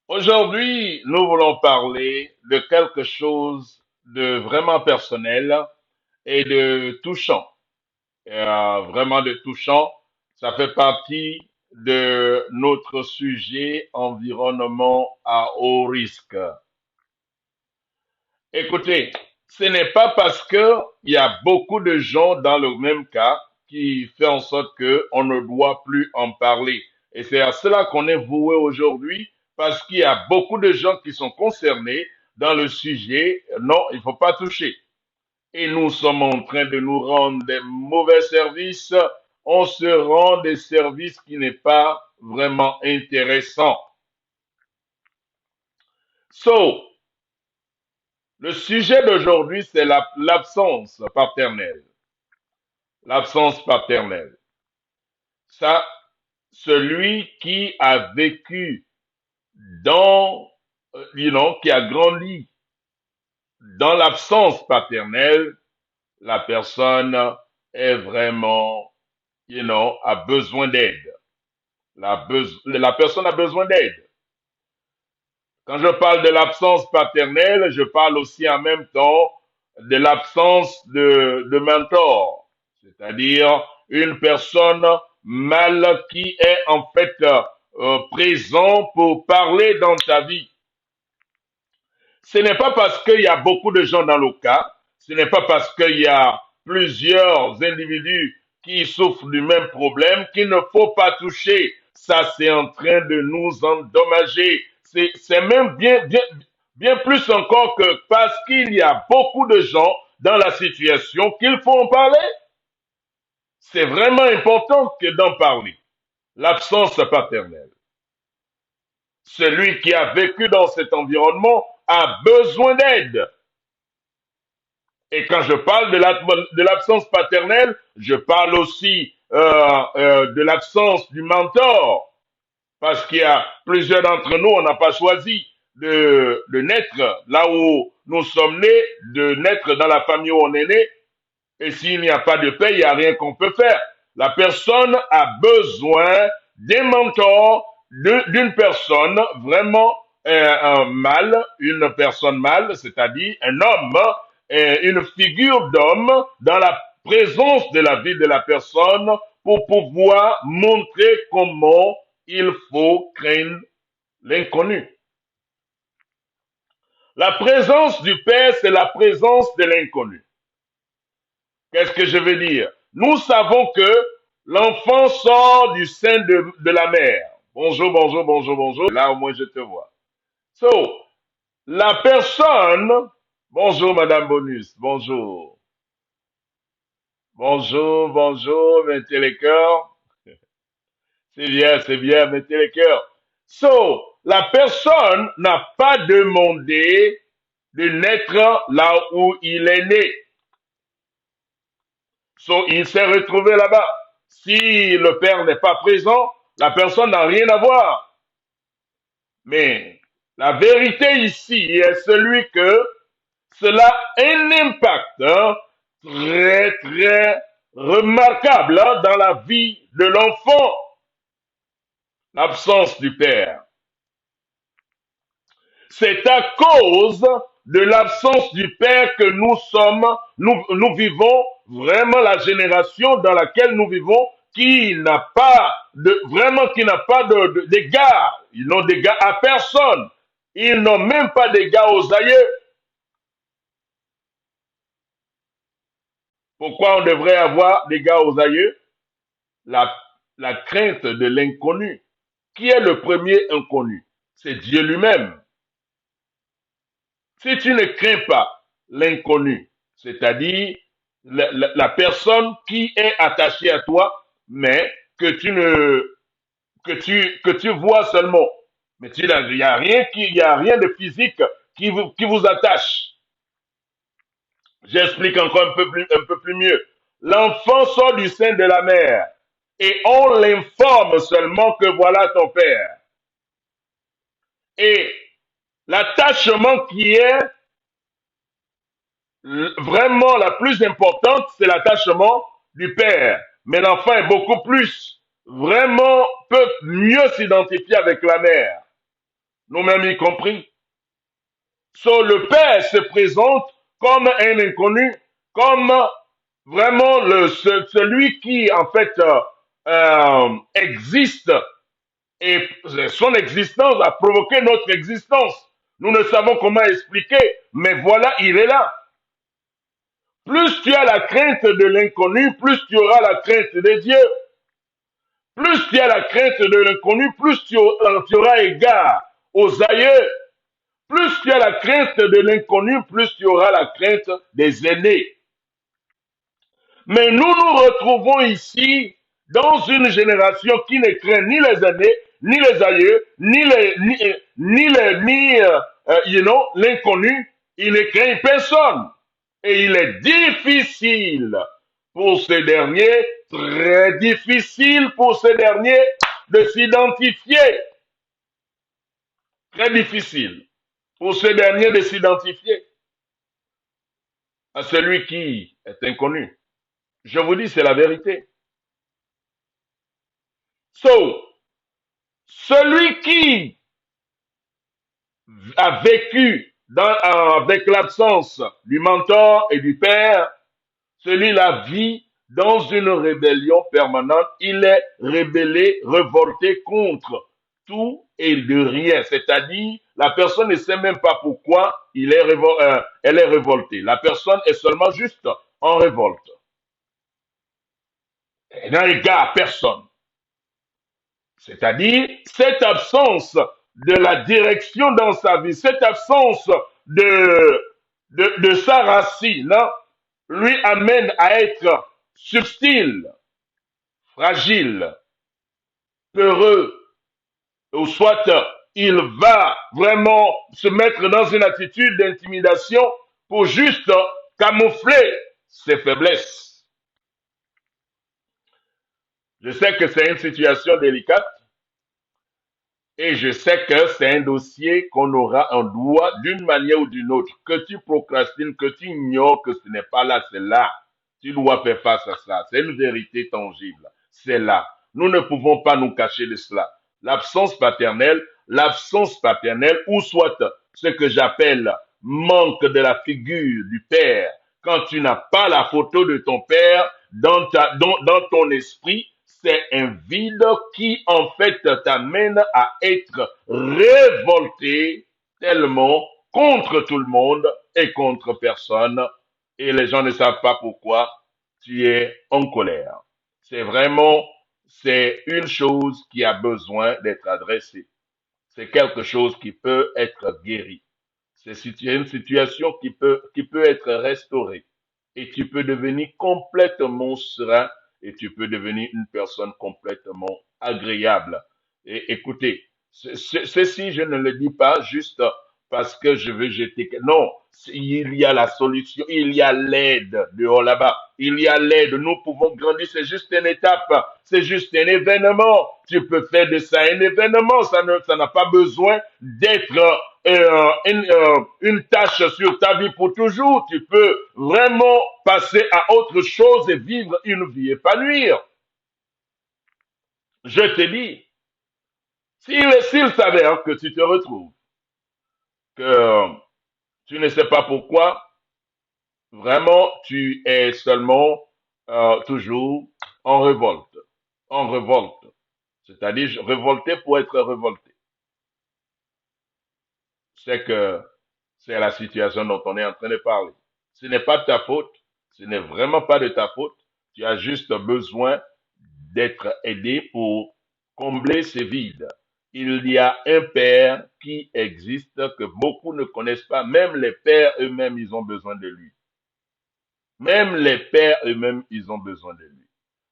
Aujourd'hui, nous voulons parler de quelque chose de vraiment personnel et de touchant. Vraiment de touchant. Ça fait partie de notre sujet environnement à haut risque. Écoutez, ce n'est pas parce que il y a beaucoup de gens dans le même cas qui fait en sorte que on ne doit plus en parler. Et c'est à cela qu'on est voué aujourd'hui parce qu'il y a beaucoup de gens qui sont concernés dans le sujet. Non, il faut pas toucher. Et nous sommes en train de nous rendre des mauvais services. On se rend des services qui n'est pas vraiment intéressant. So, le sujet d'aujourd'hui, c'est l'absence paternelle. L'absence paternelle. Ça, celui qui a vécu dans, qui a grandi dans l'absence paternelle, la personne est vraiment, a besoin d'aide. La personne a besoin d'aide. Quand je parle de l'absence paternelle, je parle aussi en même temps de l'absence de mentor, c'est-à-dire une personne mâle qui est en fait présent pour parler dans ta vie. Ce n'est pas parce qu'il y a beaucoup de gens dans le cas, ce n'est pas parce qu'il y a plusieurs individus qui souffrent du même problème qu'il ne faut pas toucher. Ça, c'est en train de nous endommager. C'est même bien plus encore que parce qu'il y a beaucoup de gens dans la situation qu'il faut en parler. C'est vraiment important que d'en parler. L'absence paternelle. Celui qui a vécu dans cet environnement a besoin d'aide. Et quand je parle de l'absence paternelle, je parle aussi de l'absence du mentor. Parce qu'il y a plusieurs d'entre nous, on n'a pas choisi de naître là où nous sommes nés, de naître dans la famille où on est né. Et s'il n'y a pas de paix, il n'y a rien qu'on peut faire. La personne a besoin d'un mentor, d'une personne vraiment un mâle, une personne mâle, c'est-à-dire un homme, une figure d'homme dans la présence de la vie de la personne pour pouvoir montrer comment il faut craindre l'inconnu. La présence du Père, c'est la présence de l'inconnu. Qu'est-ce que je veux dire? Nous savons que l'enfant sort du sein de la mère. Bonjour, bonjour, bonjour, bonjour. Là, au moins, je te vois. So, la personne, bonjour, Madame Bonus, bonjour. Bonjour, bonjour, mettez les cœurs. C'est bien, mettez les cœurs. So, la personne n'a pas demandé de naître là où il est né. So, il s'est retrouvé là-bas. Si le père n'est pas présent, la personne n'a rien à voir. Mais la vérité ici est celui que cela a un impact très, très remarquable dans la vie de l'enfant, l'absence du père. C'est à cause de l'absence du père que nous vivons vraiment la génération dans laquelle nous vivons qui n'a pas d'égard. Ils n'ont d'égard à personne. Ils n'ont même pas d'égard aux aïeux. Pourquoi on devrait avoir d'égard aux aïeux? La, la crainte de l'inconnu. Qui est le premier inconnu? C'est Dieu lui-même. Si tu ne crains pas l'inconnu, c'est-à-dire la personne qui est attachée à toi, mais que tu ne que tu vois seulement, mais il y a rien y a rien de physique qui vous attache. J'explique encore un peu plus mieux. L'enfant sort du sein de la mère et on l'informe seulement que voilà ton père. Et l'attachement qui est vraiment la plus importante, c'est l'attachement du père. Mais l'enfant est beaucoup plus, vraiment, peut mieux s'identifier avec la mère. nous-mêmes y compris. So, le Père se présente comme un inconnu, comme vraiment celui qui, en fait, existe et son existence a provoqué notre existence. Nous ne savons comment expliquer, mais voilà, il est là. Plus tu as la crainte de l'inconnu, plus tu auras la crainte de Dieu. Plus tu as la crainte de l'inconnu, plus tu auras égard aux aïeux. Plus tu as la crainte de l'inconnu, plus tu auras la crainte des aînés. Mais nous nous retrouvons ici dans une génération qui ne craint ni les aînés, ni les aïeux, ni l'inconnu. Il ne craint personne. Et il est difficile pour ces derniers, très difficile pour ces derniers de s'identifier. Très difficile pour ces derniers de s'identifier à celui qui est inconnu. Je vous dis, c'est la vérité. So, celui qui a vécu avec l'absence du mentor et du père, celui-là vit dans une rébellion permanente. Il est rébellé, révolté contre tout et de rien. C'est-à-dire, la personne ne sait même pas pourquoi elle est révoltée. La personne est seulement juste en révolte. Elle n'a égard à personne. C'est-à-dire, cette absence de la direction dans sa vie, cette absence de sa racine, hein, lui amène à être subtil, fragile, peureux, ou soit il va vraiment se mettre dans une attitude d'intimidation pour juste camoufler ses faiblesses. Je sais que c'est une situation délicate et je sais que c'est un dossier qu'on aura en doigt d'une manière ou d'une autre. Que tu procrastines, que tu ignores que ce n'est pas là, c'est là. Tu dois faire face à ça. C'est une vérité tangible. C'est là. Nous ne pouvons pas nous cacher de cela. L'absence paternelle, ou soit ce que j'appelle manque de la figure du père. Quand tu n'as pas la photo de ton père dans ton esprit, c'est un vide qui en fait t'amène à être révolté tellement contre tout le monde et contre personne. Et les gens ne savent pas pourquoi tu es en colère. C'est vraiment, c'est une chose qui a besoin d'être adressée. C'est quelque chose qui peut être guéri. C'est une situation qui peut être restaurée. Et tu peux devenir complètement serein et tu peux devenir une personne complètement agréable. Et écoutez, ceci, je ne le dis pas juste parce que je veux jeter. Non, il y a la solution, il y a l'aide dehors là-bas. Il y a l'aide, nous pouvons grandir, c'est juste une étape, c'est juste un événement. Tu peux faire de ça un événement, ça n'a pas besoin d'être une tâche sur ta vie pour toujours. Tu peux vraiment passer à autre chose et vivre une vie épanouie. Je te dis, s'il s'avère que tu te retrouves, que tu ne sais pas pourquoi, vraiment, tu es seulement toujours en révolte. En révolte. C'est-à-dire révolté pour être révolté. C'est que c'est la situation dont on est en train de parler. Ce n'est pas de ta faute. Ce n'est vraiment pas de ta faute. Tu as juste besoin d'être aidé pour combler ces vides. Il y a un père qui existe que beaucoup ne connaissent pas. Même les pères eux-mêmes, ils ont besoin de lui. Même les pères eux-mêmes, ils ont besoin de lui.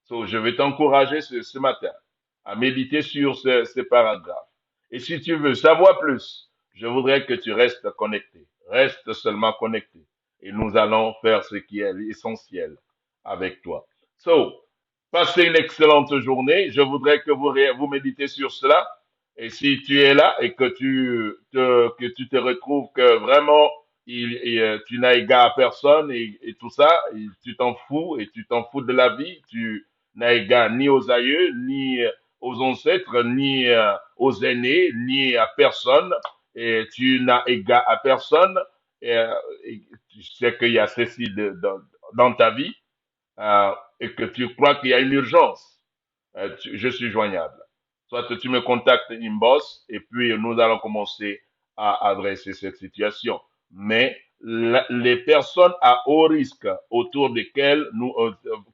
So, je vais t'encourager ce matin à méditer sur ce paragraphe. Et si tu veux savoir plus, je voudrais que tu restes connecté. Reste seulement connecté. Et nous allons faire ce qui est essentiel avec toi. So, passez une excellente journée. Je voudrais que vous méditez sur cela. Et si tu es là et que que tu te retrouves que vraiment tu n'as égard à personne et tout ça, et tu t'en fous et tu t'en fous de la vie, tu n'as égard ni aux aïeux, ni aux ancêtres, ni aux aînés, ni à personne, et tu n'as égard à personne, et tu sais qu'il y a ceci dans ta vie, et que tu crois qu'il y a une urgence, je suis joignable. Soit tu me contactes inbox et puis nous allons commencer à adresser cette situation. Mais les personnes à haut risque autour desquelles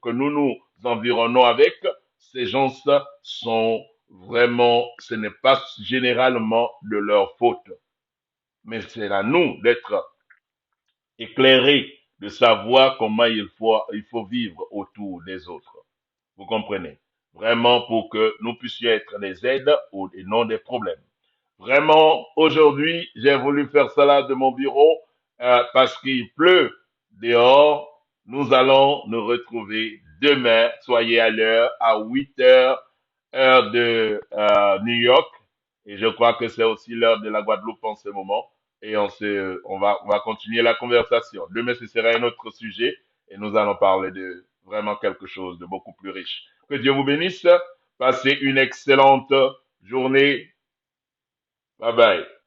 que nous nous environnons avec, ces gens sont vraiment, ce n'est pas généralement de leur faute, mais c'est à nous d'être éclairés, de savoir comment il faut vivre autour des autres. Vous comprenez? Vraiment pour que nous puissions être des aides et non des problèmes. Vraiment, aujourd'hui, j'ai voulu faire cela de mon bureau parce qu'il pleut dehors. Nous allons nous retrouver demain, soyez à l'heure, à 8 heures, heure de New York. Et je crois que c'est aussi l'heure de la Guadeloupe en ce moment. Et on va continuer la conversation. Demain, ce sera un autre sujet et nous allons parler de vraiment quelque chose de beaucoup plus riche. Que Dieu vous bénisse. Passez une excellente journée. Bye bye.